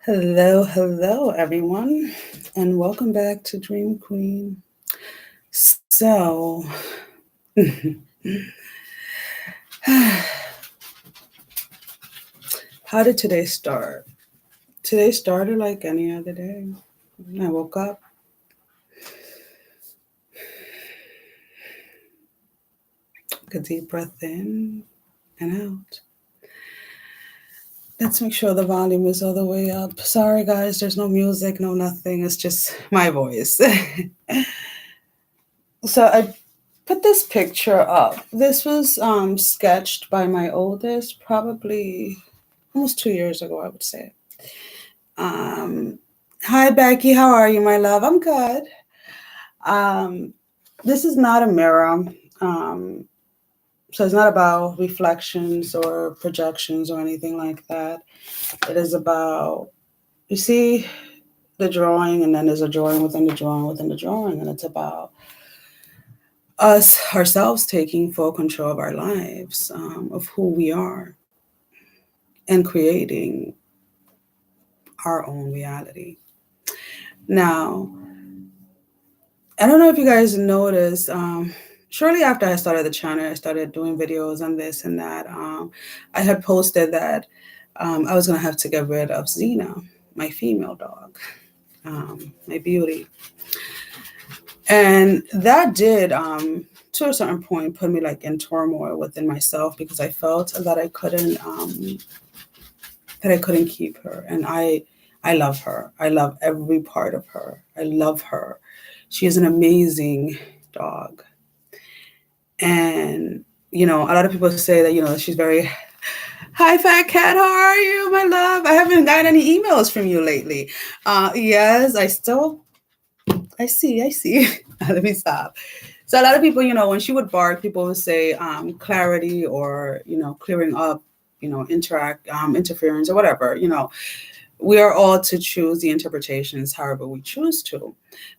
Hello, everyone, and welcome back to Dream Queen. So, how did today start? Today started like any other day. I woke up, took a deep breath in and out. Let's make sure the volume is all the way up. Sorry, guys, there's no music, no nothing. It's just my voice. So, I put this picture up. This was sketched by my oldest, probably almost 2 years ago, I would say. Um, Hi, Becky. How are you, my love? I'm good. Um, this is not a mirror. Um, so it's not about reflections or projections or anything like that. It is about, you see the drawing, and then there's a drawing within the drawing within the drawing, and it's about us ourselves taking full control of our lives, of who we are, and creating our own reality. Now, I don't know if you guys noticed. Shortly after I started the channel, I started doing videos on this and that. I had posted that I was going to have to get rid of Zeena, my female dog, my beauty. And that did, to a certain point, put me like in turmoil within myself because I felt that I couldn't keep her. And I love her. I love every part of her. I love her. She is an amazing dog. And, a lot of people say that, she's very, hi, fat cat. How are you, my love? I haven't gotten any emails from you lately. Yes, I see. Let me stop. So a lot of people, when she would bark, people would say clarity or, clearing up, interference or whatever, we are all to choose the interpretations however we choose to.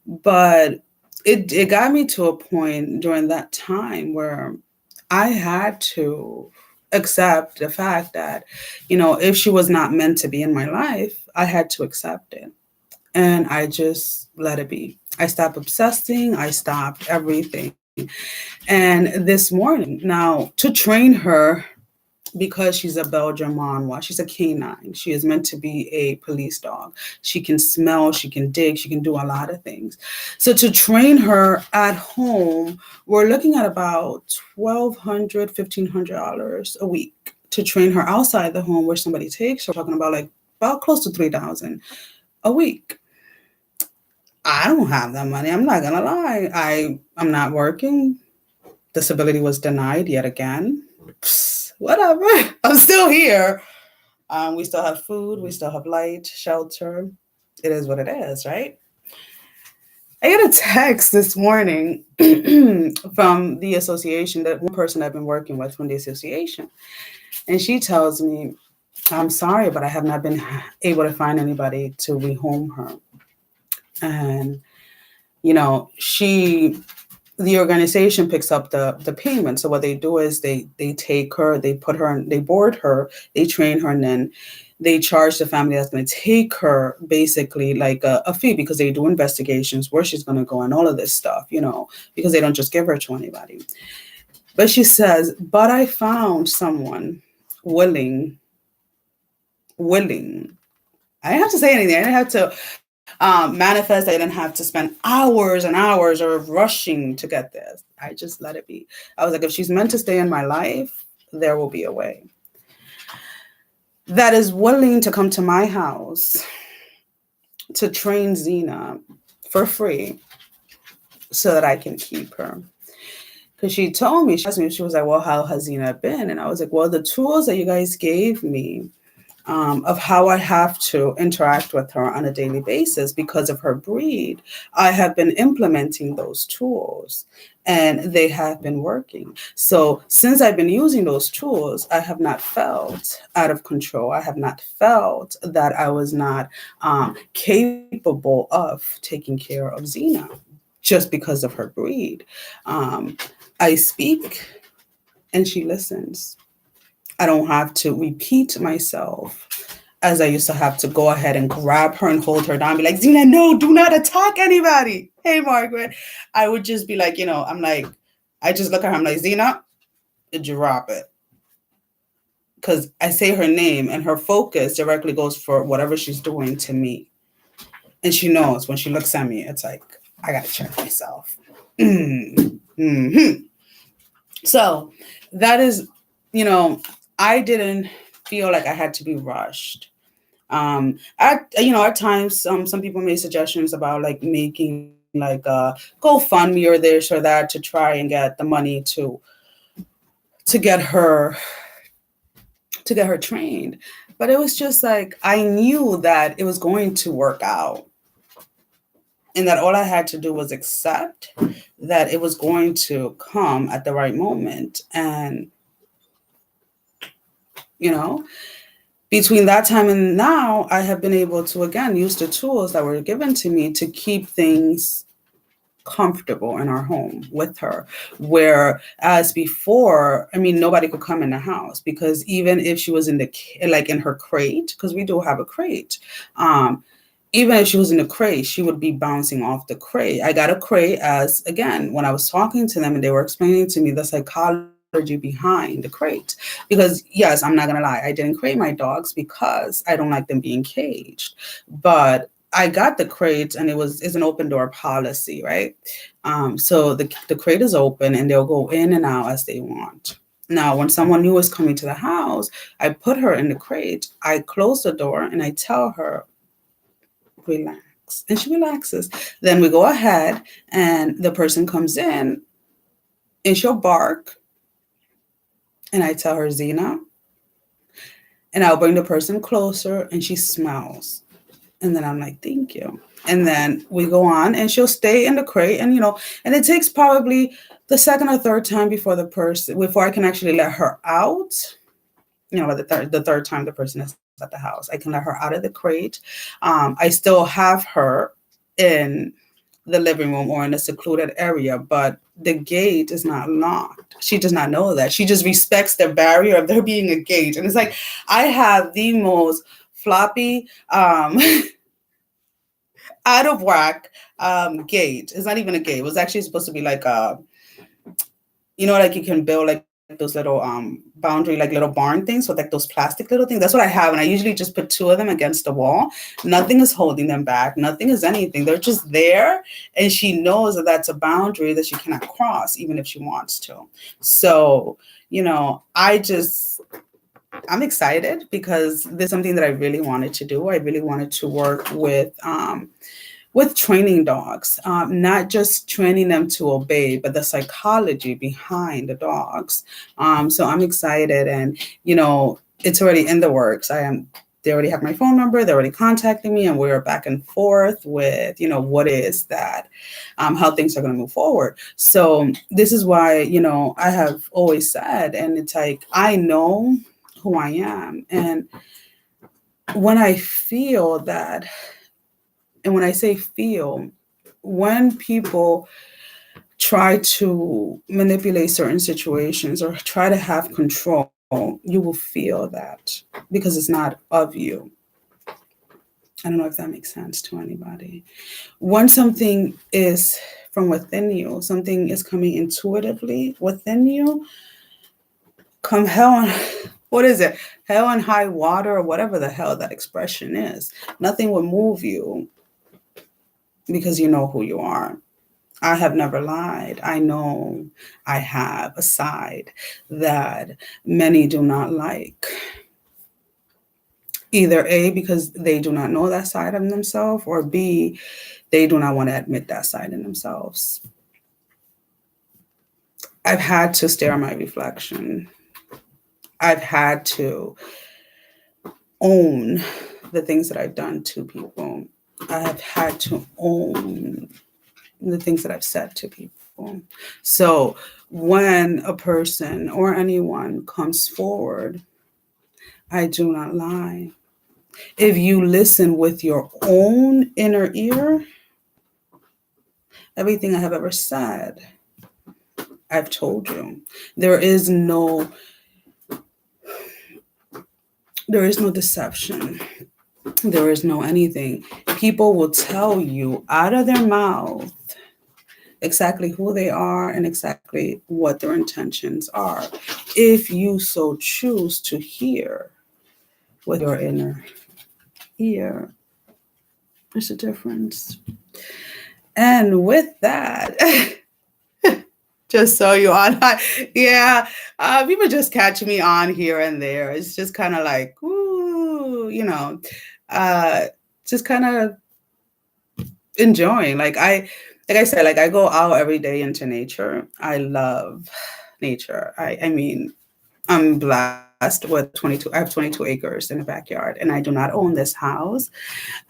But it got me to a point during that time where I had to accept the fact that, if she was not meant to be in my life, I had to accept it. And I just let it be. I stopped obsessing, I stopped everything. And this morning, now to train her, because she's a Belgian Malinois. She's a canine. She is meant to be a police dog. She can smell, she can dig, she can do a lot of things. So to train her at home, we're looking at about $1,200, $1,500 a week. To train her outside the home where somebody takes her, we're talking about like about close to 3,000 a week. I don't have that money. I'm not gonna lie. I'm not working. Disability was denied yet again. Whatever. I'm still here. We still have food. We still have light, shelter. It is what it is, right? I got a text this morning from the association, that one person I've been working with from the association. And she tells me, I'm sorry, but I have not been able to find anybody to rehome her. And, the organization picks up the payment. So what they do is they take her, they put her, they board her, they train her, and then they charge the family that's going to take her basically like a fee, because they do investigations where she's going to go and all of this stuff, because they don't just give her to anybody. But she says, but I found someone willing. I didn't have to say anything. I didn't have to manifest. I didn't have to spend hours and hours of rushing to get this. I just let it be. I was like, if she's meant to stay in my life, there will be a way. That is willing to come to my house to train Zeena for free so that I can keep her. Because she told me, she asked me, she was like, well, how has Zeena been? And I was like, well, the tools that you guys gave me, of how I have to interact with her on a daily basis because of her breed, I have been implementing those tools and they have been working. So since I've been using those tools, I have not felt out of control. I have not felt that I was not capable of taking care of Zeena just because of her breed. I speak and she listens. I don't have to repeat myself. as I used to have to go ahead and grab her and hold her down, be like, Zeena, no, do not attack anybody. Hey, Margaret. I would just be like, I'm like, I just look at her, I'm like, Zeena, drop it. Because I say her name and her focus directly goes for whatever she's doing to me. And she knows when she looks at me, it's like, I got to check myself. Mm-hmm. So that is, I didn't feel like I had to be rushed. At times, some people made suggestions about like making like a GoFundMe or this or that to try and get the money to get her trained. But it was just like I knew that it was going to work out, and that all I had to do was accept that it was going to come at the right moment. And you know, between that time and now, I have been able to again use the tools that were given to me to keep things comfortable in our home with her. Whereas before, I mean, nobody could come in the house, because even if she was in her crate, because we do have a crate, even if she was in the crate, she would be bouncing off the crate. I got a crate as, again, when I was talking to them and they were explaining to me the psychology behind the crate. Because yes, I'm not going to lie, I didn't crate my dogs because I don't like them being caged. But I got the crate, and it's an open door policy, right? So the crate is open and they'll go in and out as they want. Now, when someone new is coming to the house, I put her in the crate, I close the door, and I tell her, relax. And she relaxes. Then we go ahead and the person comes in and she'll bark. And I tell her, Zeena. And I'll bring the person closer and she smells. And then I'm like, thank you. And then we go on and she'll stay in the crate. And, and it takes probably the second or third time before I can actually let her out. By the third time the person is at the house, I can let her out of the crate. I still have her in the living room or in a secluded area, but the gate is not locked. She does not know that. She just respects the barrier of there being a gate. And it's like, I have the most floppy, out of whack gate. It's not even a gate. It was actually supposed to be like like you can build like those little boundary, like little barn things with like those plastic little things. That's what I have. And I usually just put two of them against the wall. Nothing is holding them back. Nothing is anything. They're just there. And she knows that that's a boundary that she cannot cross, even if she wants to. So, I'm excited because this is something that I really wanted to do. I really wanted to work with training dogs, not just training them to obey, but the psychology behind the dogs. So I'm excited, and it's already in the works. They already have my phone number. They're already contacting me, and we're back and forth with what is that, how things are going to move forward. So this is why I have always said, and it's like I know who I am, and when I feel that. And when I say feel, when people try to manipulate certain situations or try to have control, you will feel that because it's not of you. I don't know if that makes sense to anybody. When something is from within you, something is coming intuitively within you, come hell on, what is it? Hell and high water, or whatever the hell that expression is. Nothing will move you. Because you know who you are. I have never lied. I know I have a side that many do not like. Either A, because they do not know that side of themselves, or B, they do not want to admit that side in themselves. I've had to stare at my reflection. I've had to own the things that I've done to people. I have had to own the things that I've said to people. So when a person or anyone comes forward, I do not lie. If you listen with your own inner ear, everything I have ever said, I've told you. There is no There is no deception. There is no anything. People will tell you out of their mouth exactly who they are and exactly what their intentions are. If you so choose to hear with your inner ear, there's a difference. And with that, just so you on, yeah, people just catch me on here and there. It's just kind of like, ooh, uh, just kind of enjoying. Like I said, like I go out every day into nature. I love nature. I mean, I'm blessed with 22. I have 22 acres in the backyard, and I do not own this house.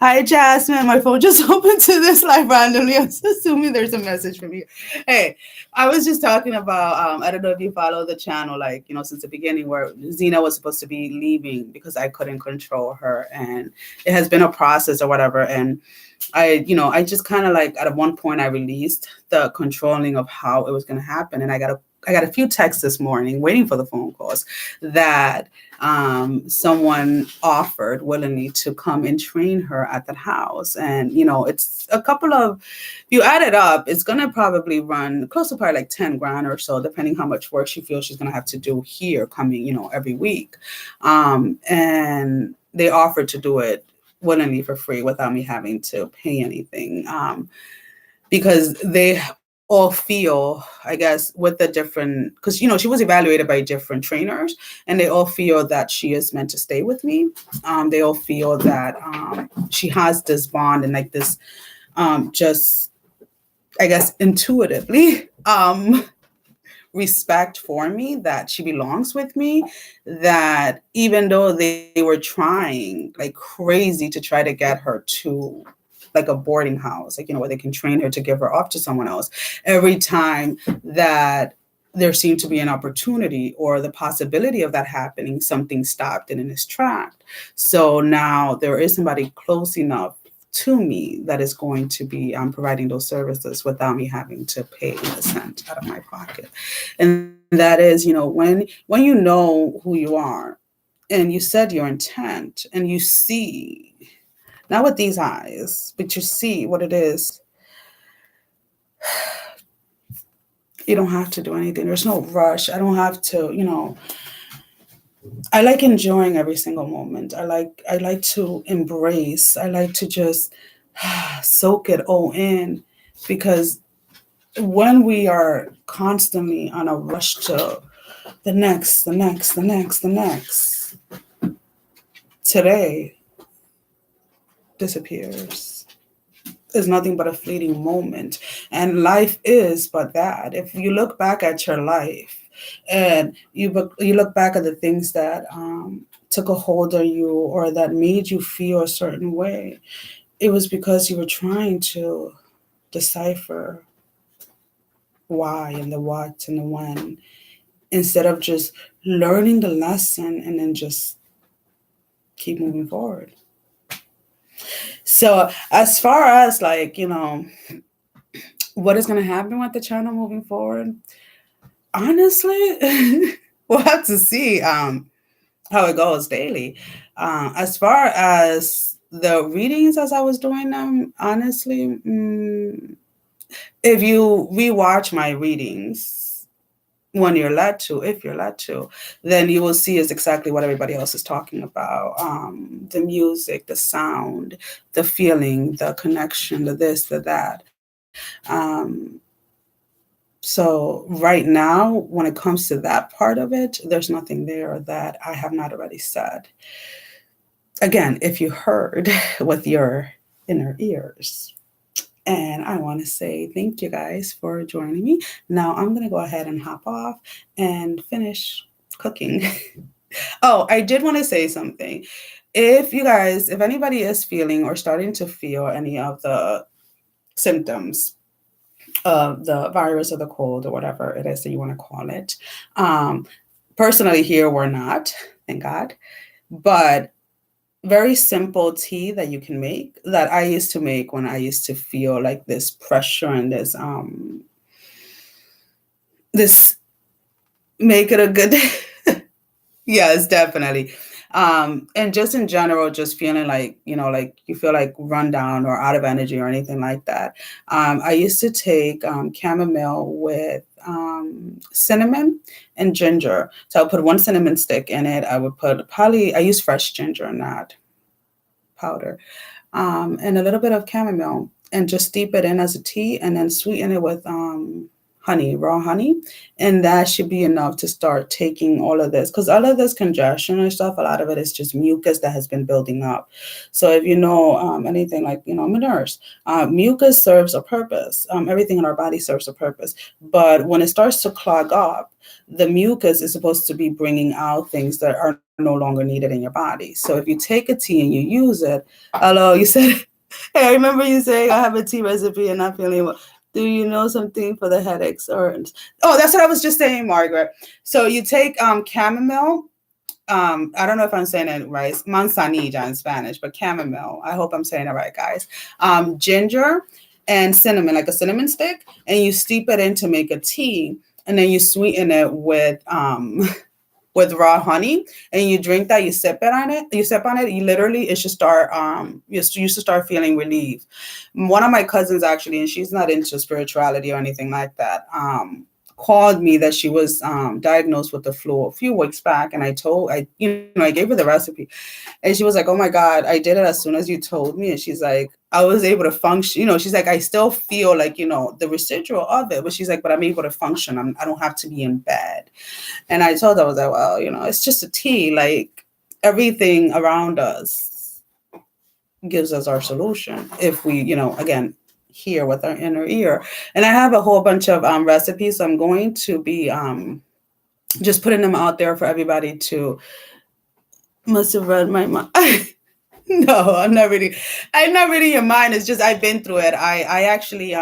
Hi, Jasmine. My phone just opened to this live randomly. I'm assuming there's a message from you. Hey, I was just talking about. I don't know if you follow the channel, like since the beginning, where Zeena was supposed to be leaving because I couldn't control her, and it has been a process or whatever. And I just kind of like at one point I released the controlling of how it was going to happen, and I got a few texts this morning waiting for the phone calls that someone offered willingly to come and train her at that house. And, it's a couple of, if you add it up, it's going to probably run close to probably like 10 grand or so, depending how much work she feels she's going to have to do here coming, every week. And they offered to do it willingly for free without me having to pay anything. Because they all feel, I guess, with the different, because she was evaluated by different trainers, and they all feel that she is meant to stay with me. They all feel that she has this bond and like this, just, I guess, intuitively, respect for me, that she belongs with me, that even though they were trying like crazy to try to get her to like a boarding house, like, where they can train her to give her off to someone else, every time that there seemed to be an opportunity or the possibility of that happening, something stopped it in its track. So now there is somebody close enough to me that is going to be providing those services without me having to pay a cent out of my pocket. And that is, when you know who you are and you set your intent and you see, not with these eyes, but you see what it is, you don't have to do anything. There's no rush. I don't have to, I like enjoying every single moment. I like to embrace. I like to just soak it all in, because when we are constantly on a rush to the next, the next, the next, the next, today disappears. Is nothing but a fleeting moment. And life is but that. If you look back at your life and you look back at the things that took a hold of you or that made you feel a certain way, it was because you were trying to decipher why and the what and the when, instead of just learning the lesson and then just keep moving forward. So as far as like, what is going to happen with the channel moving forward, honestly, we'll have to see how it goes daily. As far as the readings as I was doing them, honestly, if you rewatch my readings, when you're led to, if you're led to, then you will see is exactly what everybody else is talking about. The music, the sound, the feeling, the connection, the this, the that. So right now, when it comes to that part of it, there's nothing there that I have not already said. Again, if you heard with your inner ears. And I want to say thank you guys for joining me. Now I'm going to go ahead and hop off and finish cooking. Oh, I did want to say something. If anybody is feeling or starting to feel any of the symptoms of the virus or the cold or whatever it is that you want to call it, personally here we're not, thank God, but very simple tea that you can make that I used to make when I used to feel like this pressure and this make it a good day. Yes, definitely. And just in general, just feeling like, like you feel like run down or out of energy or anything like that. I used to take chamomile with cinnamon and ginger. So I would put one cinnamon stick in it. I would put I use fresh ginger, not powder, and a little bit of chamomile, and just steep it in as a tea, and then sweeten it with honey, raw honey, and that should be enough to start taking all of this. Because all of this congestion and stuff, a lot of it is just mucus that has been building up. So if you know anything, like, I'm a nurse, mucus serves a purpose. Everything in our body serves a purpose. But when it starts to clog up, the mucus is supposed to be bringing out things that are no longer needed in your body. So if you take a tea and you use it, hello, you said, hey, I remember you saying I have a tea recipe and not feeling well. Do you know something for the headaches? Or that's what I was just saying, Margaret. So you take chamomile. I don't know if I'm saying it right. Manzanilla in Spanish, but chamomile. I hope I'm saying it right, guys. Ginger and cinnamon, like a cinnamon stick, and you steep it in to make a tea, and then you sweeten it with raw honey, and you drink that. You sip on it, you literally, it should start you should start feeling relief. One of my cousins, actually, and she's not into spirituality or anything like that, called me that she was diagnosed with the flu a few weeks back, and I gave her the recipe, and she was like, oh my God, I did it as soon as you told me. And she's like, I was able to function. She's like, I still feel like, the residual of it, but she's like, but I'm able to function. I don't have to be in bed. And I told her, I was like, well, it's just a tea. Like, everything around us gives us our solution if we, again, hear with our inner ear. And I have a whole bunch of recipes. So I'm going to be just putting them out there for everybody to. Must have read my mind. No, I'm not reading your mind. It's just I've been through it. I actually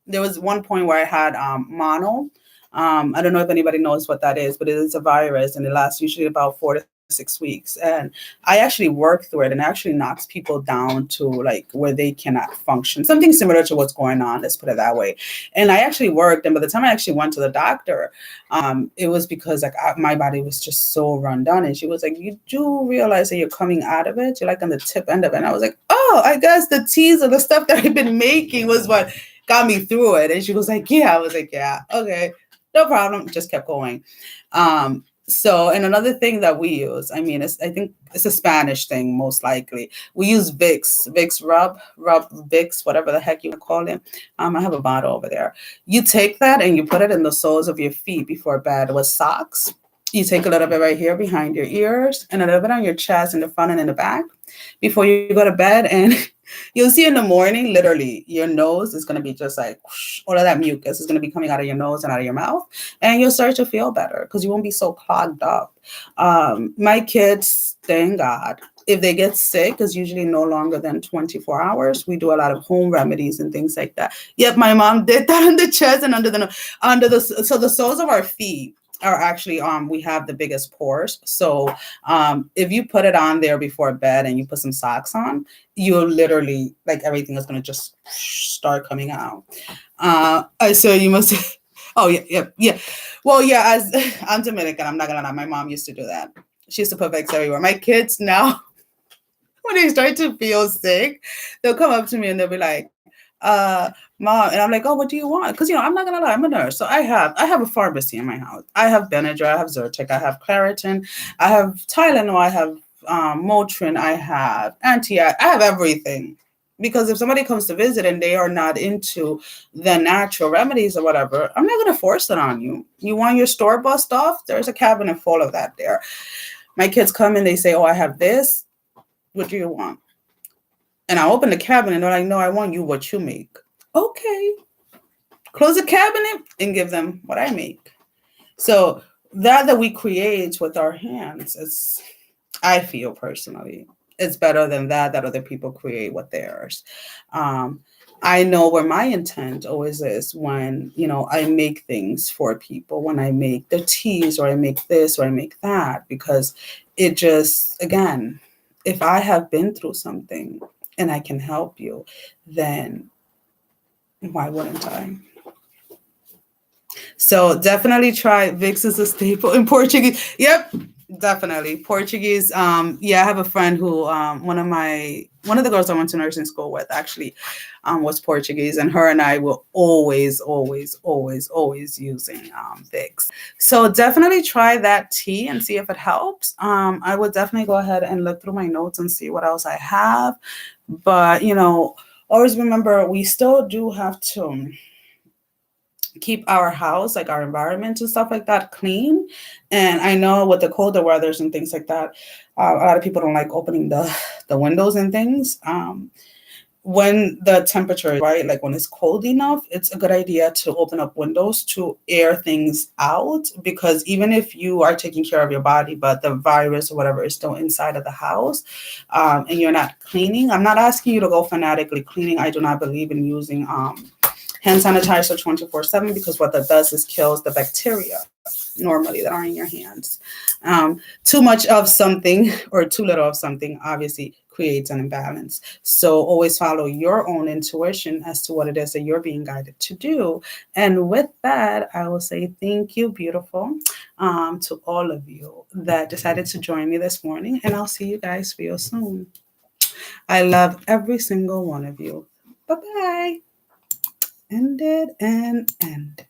there was one point where I had mono. I don't know if anybody knows what that is, but it is a virus, and it lasts usually about 4 to 6 weeks. And I actually work through it, and it actually knocks people down to like where they cannot function. Something similar to what's going on. Let's put it that way. And I actually worked, and by the time I actually went to the doctor, it was because like my body was just so run down, and she was like, "You do realize that you're coming out of it? You're like on the tip end of it." And I was like, "Oh, I guess the teas or the stuff that I've been making was what got me through it." And she was like, "Yeah." I was like, "Yeah, okay, no problem." Just kept going. So, and another thing that we use, I mean, I think it's a Spanish thing, most likely. We use Vicks rub Vicks, whatever the heck you want to call it. I have a bottle over there. You take that and you put it in the soles of your feet before bed with socks. You take a little bit right here behind your ears and a little bit on your chest in the front and in the back before you go to bed. And you'll see in the morning, literally, your nose is going to be just like whoosh, all of that mucus is going to be coming out of your nose and out of your mouth. And you'll start to feel better because you won't be so clogged up. My kids, thank God, if they get sick, is usually no longer than 24 hours. We do a lot of home remedies and things like that. Yep, my mom did that on the chest and so the soles of our feet are actually we have the biggest pores. So if you put it on there before bed and you put some socks on, you'll literally, like, everything is going to just start coming out. So you must oh yeah. Well, yeah, as I'm Dominican, I'm not gonna lie, my mom used to do that. She used to put Vicks everywhere. My kids now, when they start to feel sick, they'll come up to me and they'll be like, Mom, and I'm like, oh, what do you want? Because I'm not gonna lie, I'm a nurse, so I have a pharmacy in my house. I have Benadryl, I have Zyrtec, I have Claritin, I have Tylenol, I have Motrin, I have I have everything. Because if somebody comes to visit and they are not into the natural remedies or whatever, I'm not gonna force it on you. You want your store-bought stuff? There's a cabinet full of that there. My kids come and they say, oh, I have this. What do you want? And I open the cabinet and they're like, no, I want you what you make. Okay. Close the cabinet and give them what I make. So that we create with our hands is, I feel personally, it's better than that other people create with theirs. I know where my intent always is when, I make things for people, when I make the teas or I make this or I make that, because it just, again, if I have been through something and I can help you, then why wouldn't I? So definitely try Vicks is a staple in Portuguese. Yep. Definitely Portuguese. Yeah, I have a friend who one of the girls I went to nursing school with actually was Portuguese, and her and I were always using Vicks. So definitely try that tea and see if it helps. I would definitely go ahead and look through my notes and see what else I have. But always remember we still do have to keep our house, like our environment and stuff like that, clean. And I know with the colder weathers and things like that, a lot of people don't like opening the windows and things. When the temperature is right, like when it's cold enough, it's a good idea to open up windows to air things out, because even if you are taking care of your body, but the virus or whatever is still inside of the house, and you're not cleaning. I'm not asking you to go fanatically cleaning. I do not believe in using hand sanitizer 24/7, because what that does is kills the bacteria normally that are in your hands. Too much of something or too little of something obviously creates an imbalance. So always follow your own intuition as to what it is that you're being guided to do. And with that, I will say thank you, beautiful, to all of you that decided to join me this morning. And I'll see you guys real soon. I love every single one of you. Bye bye. Ended and end.